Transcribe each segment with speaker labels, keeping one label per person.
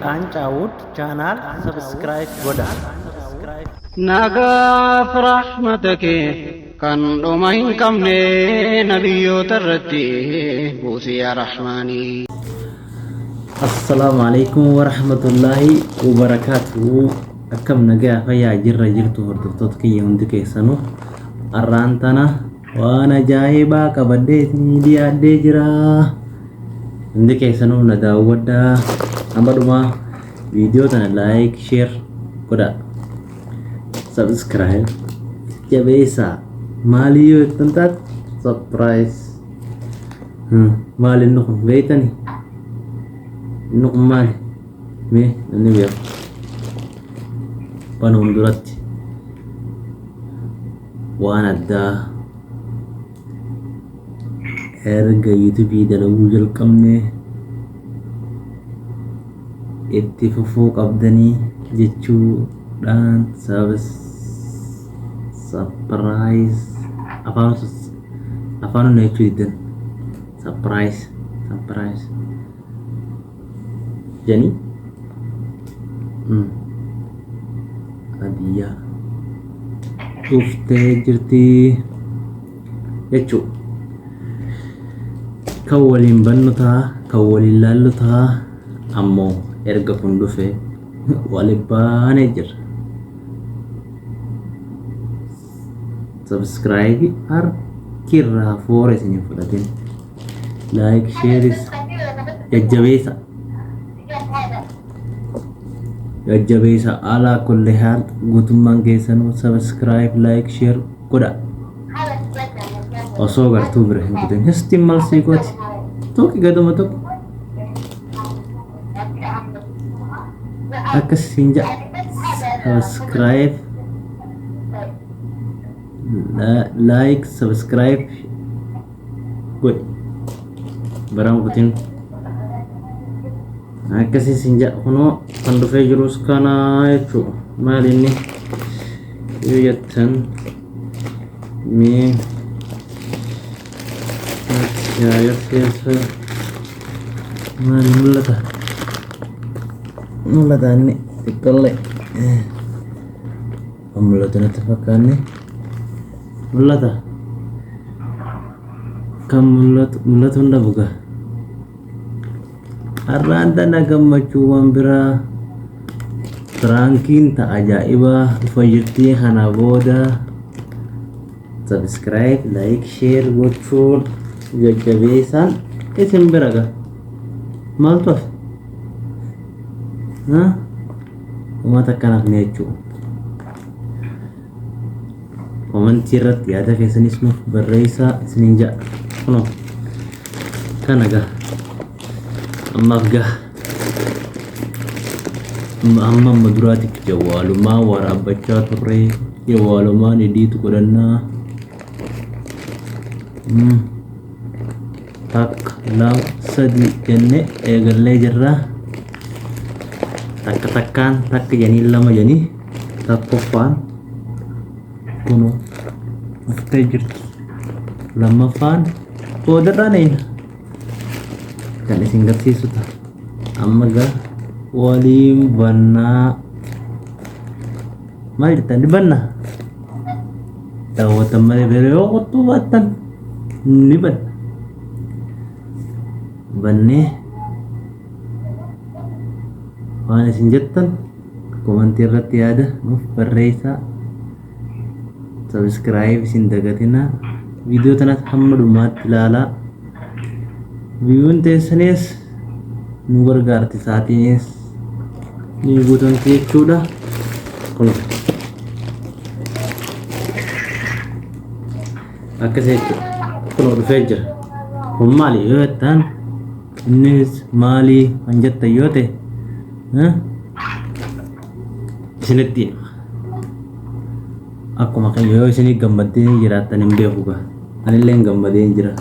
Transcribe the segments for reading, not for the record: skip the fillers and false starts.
Speaker 1: Qaancaawud chaanaal subscribe godha.
Speaker 2: Nagaaf rahmatake kan dhuma hin qabne nabiyyoota irratti buusi yaa rahmaanii.
Speaker 1: Assalamualaikum warahmatullahi wabarakatuh. Akkam nagaa fayyaa jirra jirtu hordoftoota kiyya hundi keessanuu arraan tana waan ajaa'ibaa qabadhee dhiyaadhee jira. Hundi keessanuu na daawwadhaa. Amaduma video tana like share godha. Subscribe jabeessa maaliyo tantat surprise maalin nu beeytani nu maali me ni biya panuun duratti waan addaa erga YouTube dalaguu jalqabne itti fufuu qabdanii jechuudhaan surprise afaan jechuu diddan surprise jani adiyyaa dhuftee jirti jechuu kan waliin bannu ta'a kan waliin laallu ta'a ammoo erga kun dhufe waliin baanee jira. Subscribe harkirraa foora isin fudhatin like share jajjabeessa ala kulli haal guutummaan keessanuu subscribe like share godha. Osoo gartuu bira hin kutin histiin malsii gooti tokki gaduma tokko akkasiin ja'a subscribe like subscribe godhi baraan kutin akkasiin ja'a kunoo kan dhufee jirus kana jechuudha. Maal inni yoo jettan mee yaayarteessa maal mul'ata inni xiqqallee mul'atu natti fakkaanne mul'ata kan mul'atu hunda buga har'aan tana gammachuuwwan biraa piraankiin ta'a ajaa'ibaa dhufa jirti. Kana booda subscribe like share gochuun jajjabeessaan isin bira ga maaltu as uummata akkanaaf ni jechuudha. Komentii irratti yaada keessanis nuuf barreessaa isiniin ja'a kunoo kana gaa ammaaf gaa amma duraatiif jawaalumaa waraabbachaa turre jawaalumaan idiitu godhannaa takka lama sadii jennee eegallee jirra. Takka janii lama janii tokkoffaan kunoo dhuftee jirti. Lammaffaan boodarraan eeyna kan isin garsiisu ta'a. Amma gaa waliin bannaa maal jettan bannaa daawwatan malee bere yoo qottuu baattan ni bannee waan isin jettan komentii irratti yaada nuuf barreessaa. Subscribe isin dagatinaa. Video tanas hamma dhumaatti ilaalaa. Viewun teessanis nu gargaarti saatiinis ni guutamti jechuudha. Kun akkasii jechuudha. Kun dhufee jira. Kun maali yoo jettan innis maalii kan jettan yoo ta'e isinitti akkuma kan yoo isinii gammaddee jiraattan hin beeku gaa anillee gammadee jira.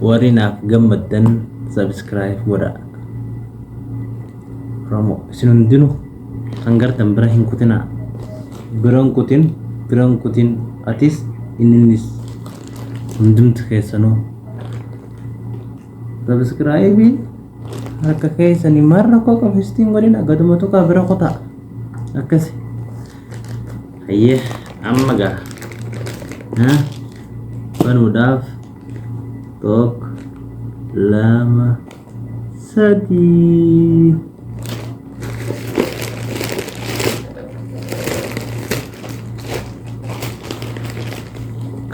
Speaker 1: Warri naaf gammaddan subscribe godha. Romo isin hundinuu kan gartan bira hin kutinaa. Biran kutin atis innis hundumtu keessanuu subscribe harka keessanii marra koo qabistiin godhin agaduma tokko bira qotaa akkasi hayyee amma gaa banuudhaaf tokko lama sadii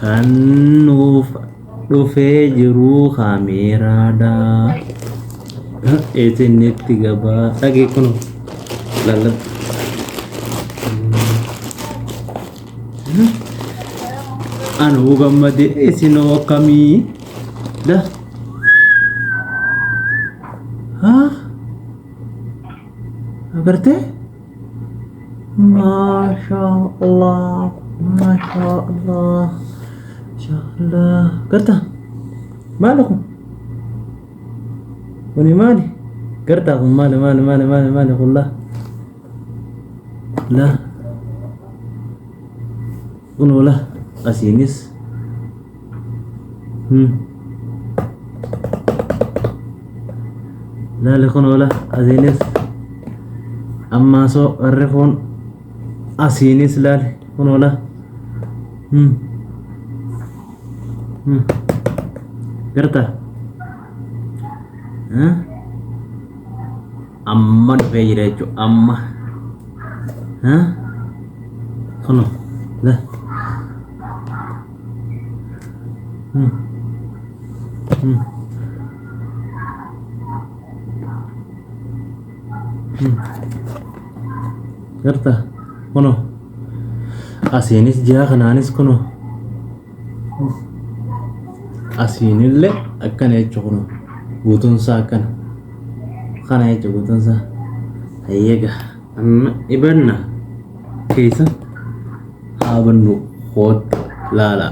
Speaker 1: kan nuuf dhufee jiru kaameraadha eesinnetti gabaa dhagee kunu lallatu anu gammade isinoo akkamii da agarte masha Allah garta malakum wani mali garta kun mali kullah la unola asinis la lekonola asinis amma so arrefon asinis la unola garta amma dhufee jira jechuudha amma kuno la garta kuno asinis jira kanaanis kuno asinille akkana jechuudha kuno guutunsaa akkana kana jechuudha guutunsaa hayyeega amma ibanna keessa haabannu hoot laala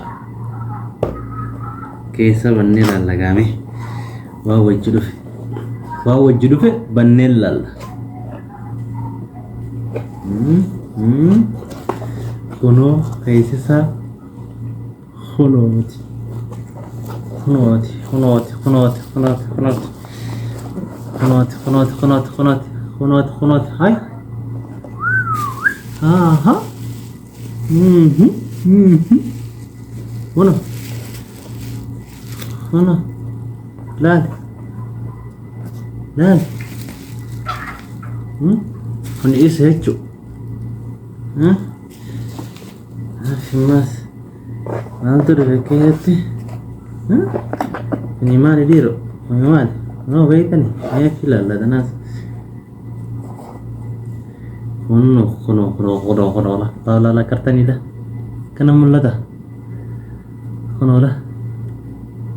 Speaker 1: keessa bannee lallagaame waa wajji dhufe bannee lalla kunoo keessisaa kunooti hai aha lan kuni isa jechuudha mas maaltu dhufe keessatti ini mali diro mali no beekani ayaki lalladanas kono la tawla kartani da kana mulata kono la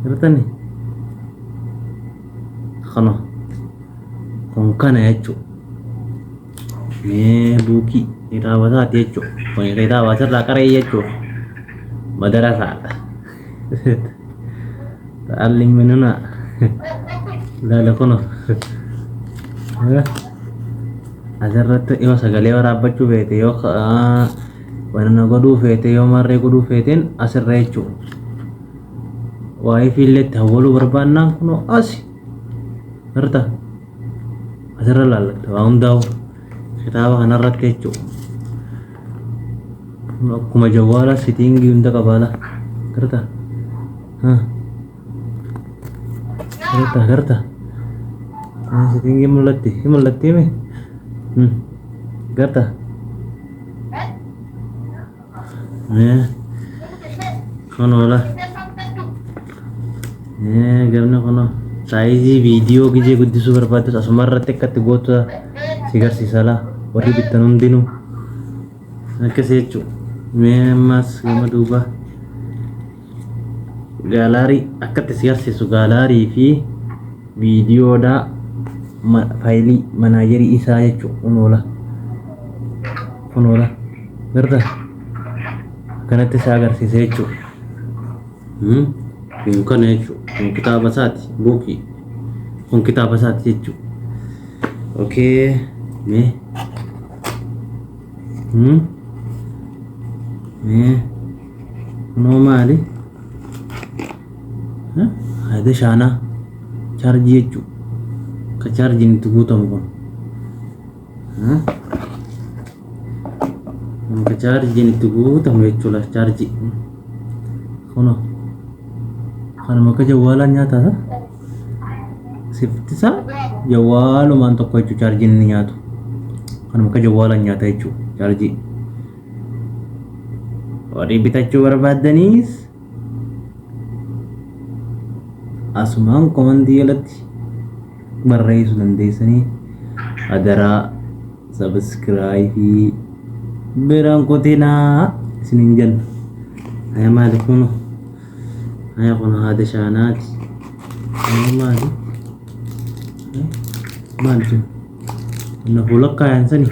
Speaker 1: kartani kono kon kana yachu me buki ita wasa yachu kon ita wasa la kare yachu madrasa تعلم مننا لا لكونه أجرت يوم سجلي ورابط بيته يو وانا قدو فيته يوم مرة قدو فيتين أسر ريچو واي في اللي تهولو بربانا كنو أسي نرتا أسر لالك تواهم داو كتابة هنرت كيچو كما جوالا سيتينجي unta kabala kerta Garta setinggi mulati me Garta kono lah gamna kono size video gije guddisu barbaadu asumarra tekkatti goota sigar sisala warri bittanum dinu akkasii jechuudha mee ammas gama duuba galari akkatti sigarsiisu galarii fi viidiyoodha faayilii manaajerii isaa jechuudha kunuula garta kanatti isaa agarsiisa jechuudha kun kana jechuudha kun kitaaba isaati buukii kun kitaaba isaati jechuudha okay mee kunoo maali هذا شانا charge jechuudha كشارجين تقوتهم كون كشارجين تقوتهم يجولا شارجي خنو خنا مكا جوالا نياتا siftisa jawwalumaan tokko jechuu chaarjiin inni nyaatu kanuma akka jawwaalaan nyaata jechuu chaarjii warri bitachuu barbaadaniis asumaan komantii jalatti barreessuu dandeessanii adaraa sabskiraaybii biraan kotinaa isiniin jenna haya maali kunu haya kun haada shaanaati maali maali na fulakka yansani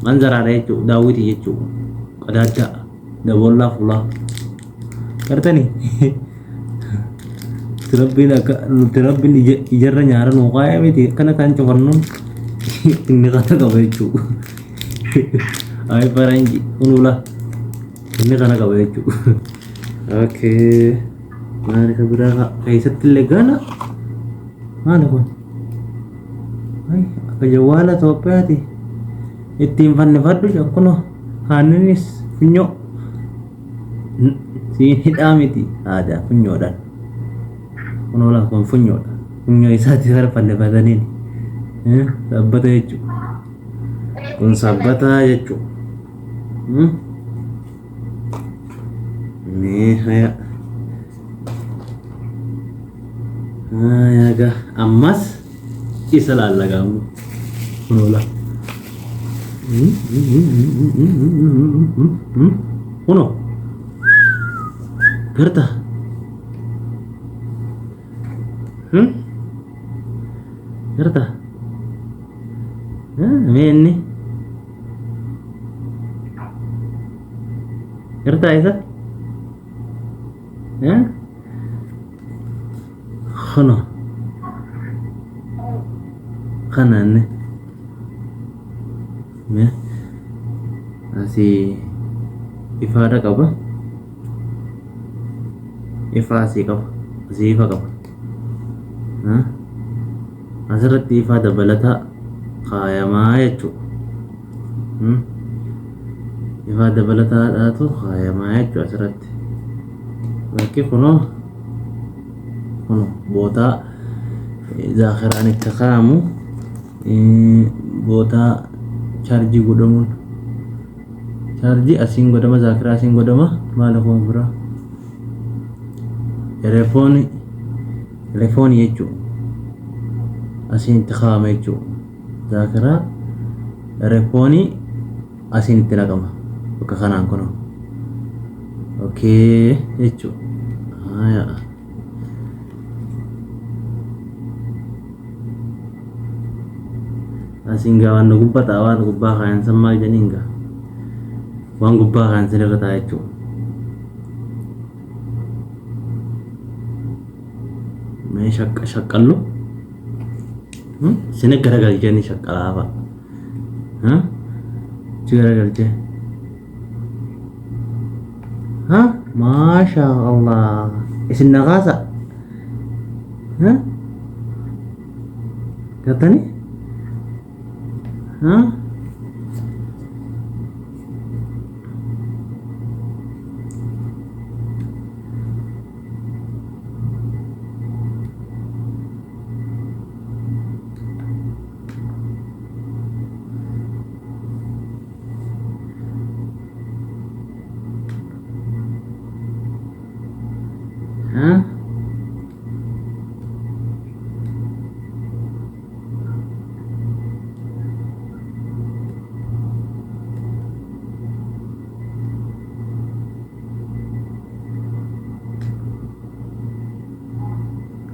Speaker 1: manzaraadha jechuu daawwitii jechuu qadaaddaa dabollaa fulaa gartanii Rabbiin ijarra nyaara nuu qaaya miti kana kan cufannuun inni kana qaba jechuu ay faranji unula inni kana qaba jechuu okay maali ka biraa keessatti illee gana maali kun ay akka jawwaala Itoophiyaati ittiin fannifadhu jakkuno haanninis funyoo siin hidhaa miti aadaa funyoodhaan kunola kun funyoodha funyoo isaatti gara fannifataniin sabbata jechuu kun sabbata jechuu mee haya ga ammas isa lallagamu kunola kuno garta garta ini garta isa khono khanane me asi ifada kaba ifasi kaba asi ifa kaba asirratti ifaa dabalataa kaayamaa jechuu ifaa dabalataadhaatu kaayamaa jechuu asirratti bakki kunoo bootaa zaakiraan itti kaa'amu bootaa chaarjii godhamuun chaarjii asiin godhama zaakiraa asiin godhama maala kun biraa telefoonii jechuu asiin itti kaa'ama jechuu zaakiraa telefoonii asiin itti naqama bakka kanaan kunoo okay jechuu haya asinga waan gubbata waan gubbaa kan sama janinga waan gubbaa kan sirra ta'a jechuu mee shaqqallu sine garagalchanii shaqqalaafa garagalche masha Allah isin naqaasa katani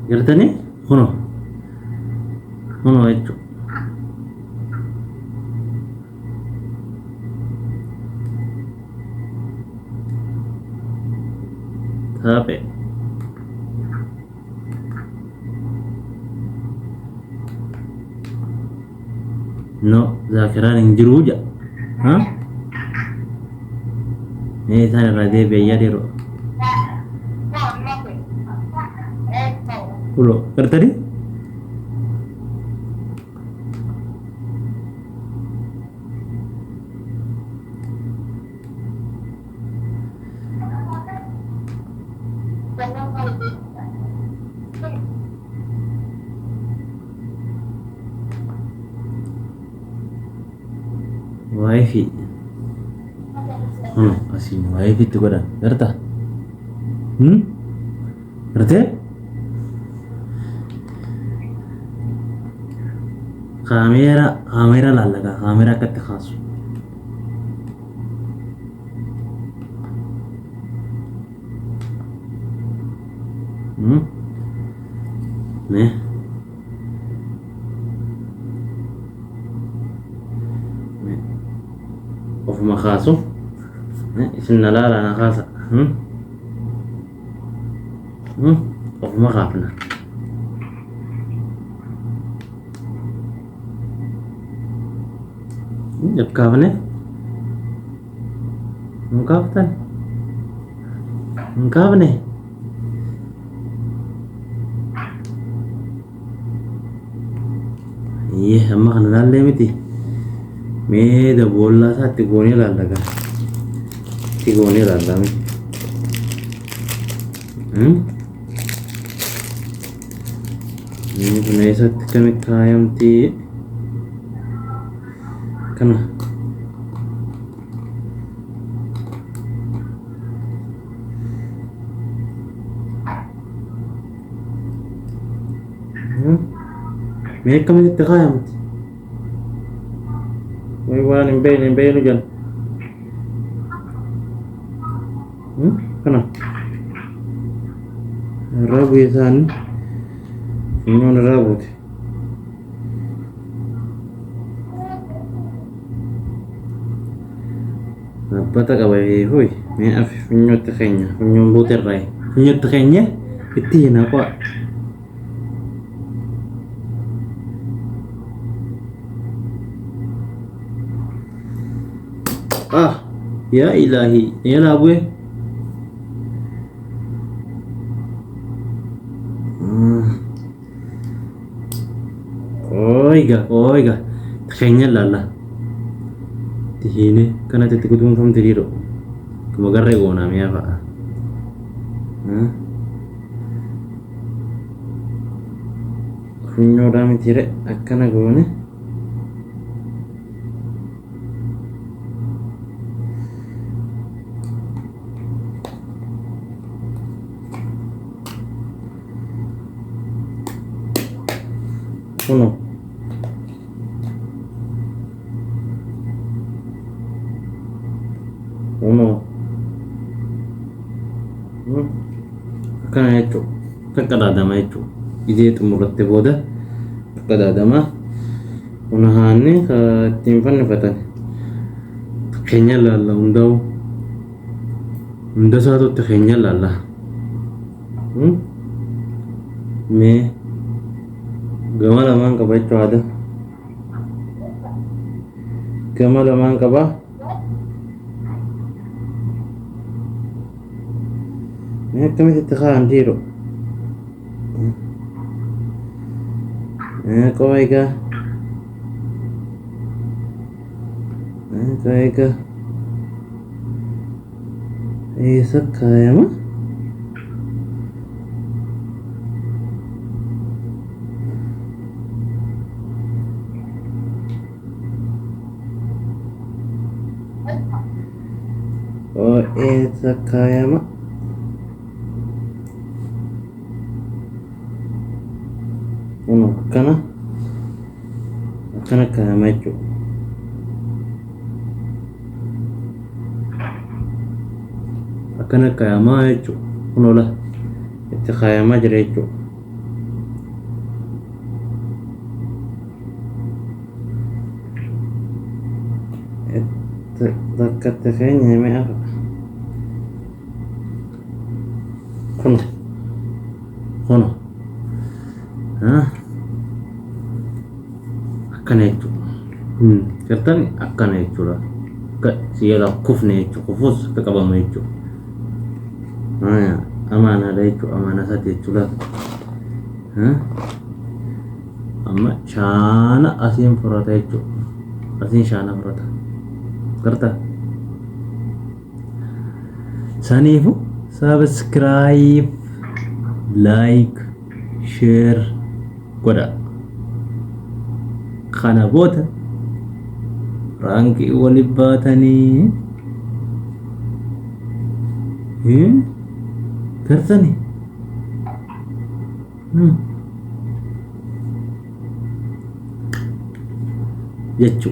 Speaker 1: Gartani kuno itu tapi no zakiran yang jiru aja ini saya rada biaya diro ulo tadi wifi asin wifi itu goda garta garte kamera lalaga kamera katte khas nih of makhasu isna la na khasa of makhafna jab kafne mukaftan mukafne ये हम खानदान ले मिती मैं द बोलना था तिगोने लाल लगा तिगोने लाल लगा मैं तो नहीं सकती कमी खायम ती कना मैं कमी ती खायम ती मैं वाला निम्बे lu jan kena rabu ya san ini rabu apa tak kabai hui me afif nyot kenya nyom buter rai nyot kenya itu apa ya ilahi ya labu oiga kenya lala tihine kana te kutum fam tiriro kumagarre gona me apa kunyo dami tire akkana gone uno kana itu takadadama itu ide itu murattiboda takadadama unahane ka timpan fatan kenya lalla unda satu kenya lalla me gamala man ka baito ada gamala man ka ba me kami titkham diro koiga isa kaya ma isa kaya ma uno kana kaya ma itu akana kaya ma itu uno lah itu kaya ma jere itu dekat kayaknya me apa kono akana itu kertan akana itu lah siya kufne itu kufus kakabama itu amana da itu amana sati itu lah amma shana asin furata itu asin shana furata kerta sanifu subscribe like share godha kana bota ranki walibatani gartani jechu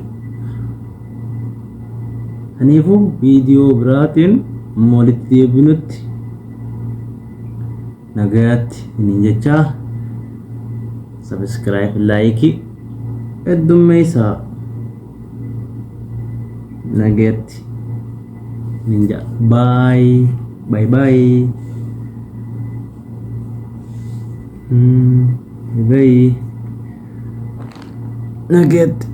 Speaker 1: hanifu video biratin walitti deebinutti nagayatti inin jecha subscribe like eddumeisa nagayatti ninja bye bye bye bye nagayatti